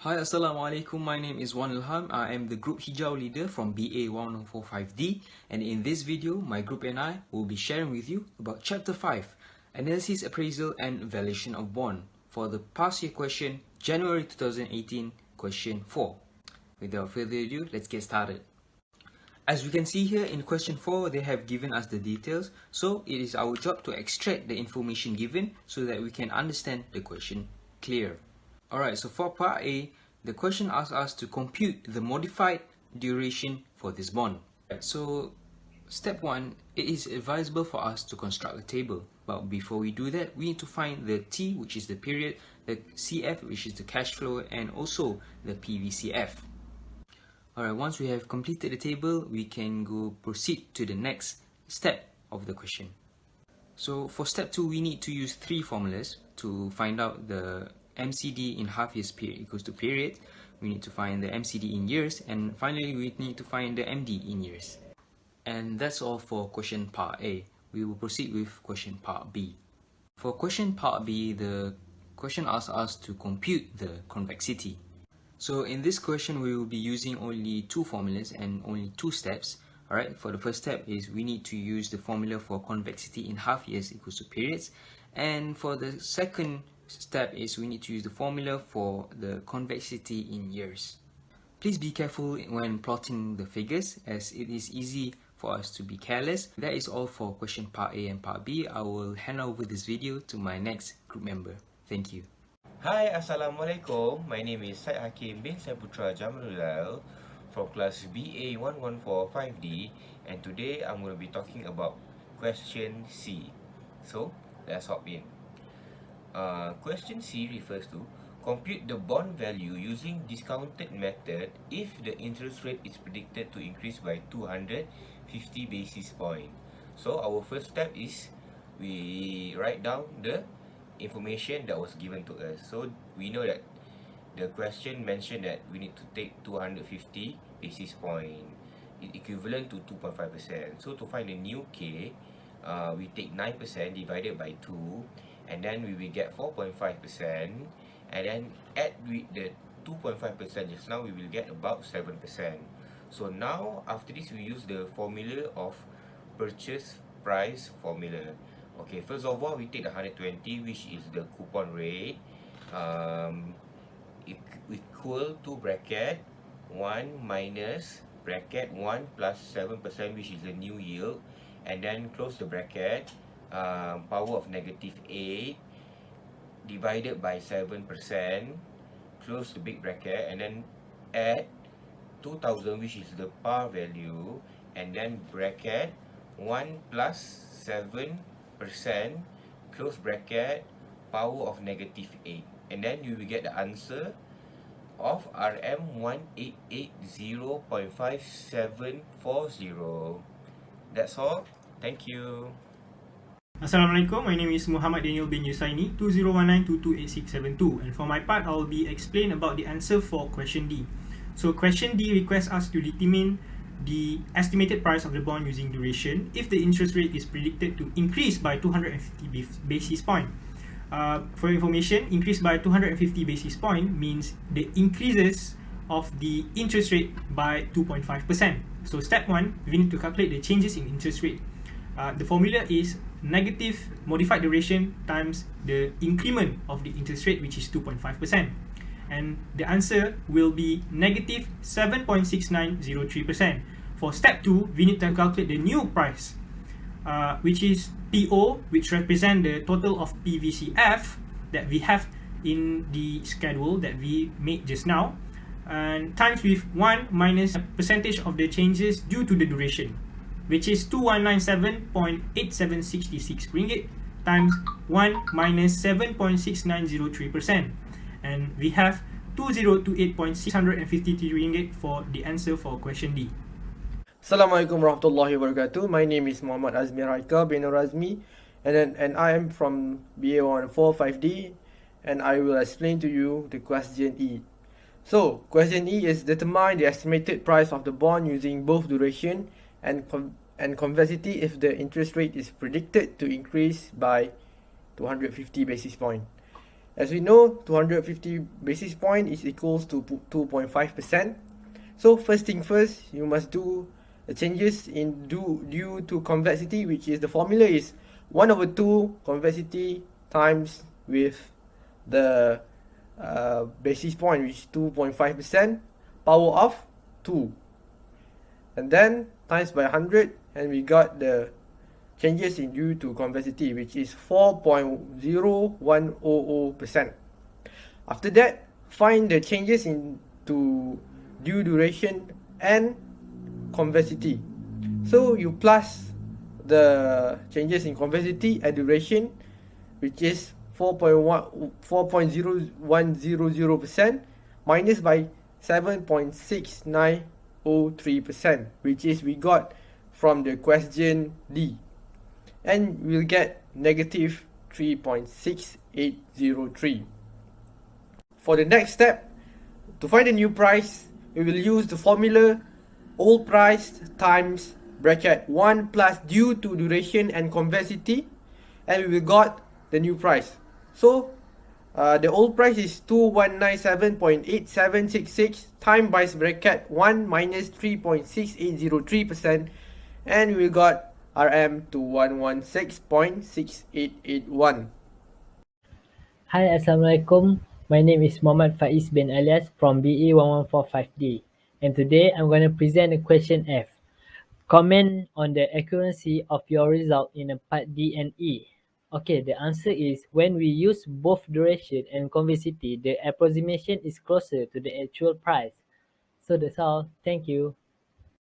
Hi, Assalamu alaikum. My name is Ilham. I am the Group HIJAU leader from BA 1045D, and in this video, my group and I will be sharing with you about Chapter 5, Analysis, Appraisal and Valuation of Bond, for the past year question, January 2018, question 4. Without further ado, let's get started. As we can see here in question 4, they have given us the details, so it is our job to extract the information given so that we can understand the question clear. Alright, so for part A, the question asks us to compute the modified duration for this bond. So step 1, it is advisable for us to construct a table. But before we do that, we need to find the T, which is the period, the CF, which is the cash flow, and also the PVCF. Alright, once we have completed the table, we can proceed to the next step of the question. So for step 2, we need to use 3 formulas to find out the MCD in half years period equals to period. We need to find the MCD in years, and finally we need to find the MD in years. And that's all for question part A. We will proceed with question part B. For question part B, the question asks us to compute the convexity. So in this question, we will be using only 2 formulas and only 2 steps. Alright, for the first step is we need to use the formula for convexity in half years equals to periods, and for the second step is we need to use the formula for the convexity in years. Please be careful when plotting the figures, as it is easy for us to be careless. That is all for question part A and part B. I will hand over this video to my next group member. Thank you. Hi, Assalamualaikum. My name is Syed Hakeem bin Syed Putra Jamallulail from class BA 1145D, and today I'm going to be talking about question C. So, let's hop in. Question C refers to compute the bond value using discounted method if the interest rate is predicted to increase by 250 basis points. So our first step is we write down the information that was given to us. So we know that the question mentioned that we need to take 250 basis point, equivalent to 2.5%. So to find the new K, we take 9% divided by 2, and then we will get 4.5%, and then add with the 2.5% just now, we will get about 7%. So now after this, we use the formula of purchase price formula. Okay, first of all, we take the 120, which is the coupon rate, equal to bracket 1 minus bracket 1 plus 7%, which is the new yield, and then close the bracket, power of negative 8 divided by 7%, close the big bracket, and then add 2000, which is the par value, and then bracket 1 plus 7%, close bracket, power of negative 8, and then you will get the answer of RM 1880.5740. That's all. Thank you. Assalamualaikum, my name is Muhammad bin Yusaini, 2019228672, and for my part, I will be explain about the answer for question D. So question D requests us to determine the estimated price of the bond using duration if the interest rate is predicted to increase by 250 basis point. For information, increase by 250 basis point means the increases of the interest rate by 2.5%. So step 1, we need to calculate the changes in interest rate. The formula is negative modified duration times the increment of the interest rate, which is 2.5%. And the answer will be negative 7.6903%. For step 2, we need to calculate the new price, which is PO, which represent the total of PVCF that we have in the schedule that we made just now, and times with 1 minus a percentage of the changes due to the duration, which is 2197.8766 ringgit times 1 minus 7.6903%, and we have 2028.653 ringgit for the answer for question D. Assalamualaikum warahmatullahi wabarakatuh. My name is Muhamad Azmir Haikal bin Norazmi, and I am from BA 145D, and I will explain to you the question E. So question E is determine the estimated price of the bond using both duration and convexity if the interest rate is predicted to increase by 250 basis point. As we know, 250 basis point is equals to 2.5%. So first thing first, you must do the changes in due to convexity, which is the formula is 1/2 convexity times with the basis point, which is 2.5%, power of 2. And then times by 100, and we got the changes in due to convexity, which is 4.0100%. After that, find the changes in to due duration and convexity. So you plus the changes in convexity and duration, which is 4.0100% minus by 7.6903%, which is we got from the question D, and we'll get negative 3.6803. For the next step, to find the new price, we will use the formula old price times bracket 1 plus due to duration and convexity, and we will got the new price. So the old price is 2197.8766 times by bracket 1 minus 3.6803%, and we got RM to 116.6881. Hi, Assalamualaikum. My name is Muhammad Faiz bin Alias from BA 1145D, and today I'm going to present the question F. Comment on the accuracy of your result in a part D and E. Okay, the answer is when we use both duration and convexity, the approximation is closer to the actual price. So that's all. Thank you.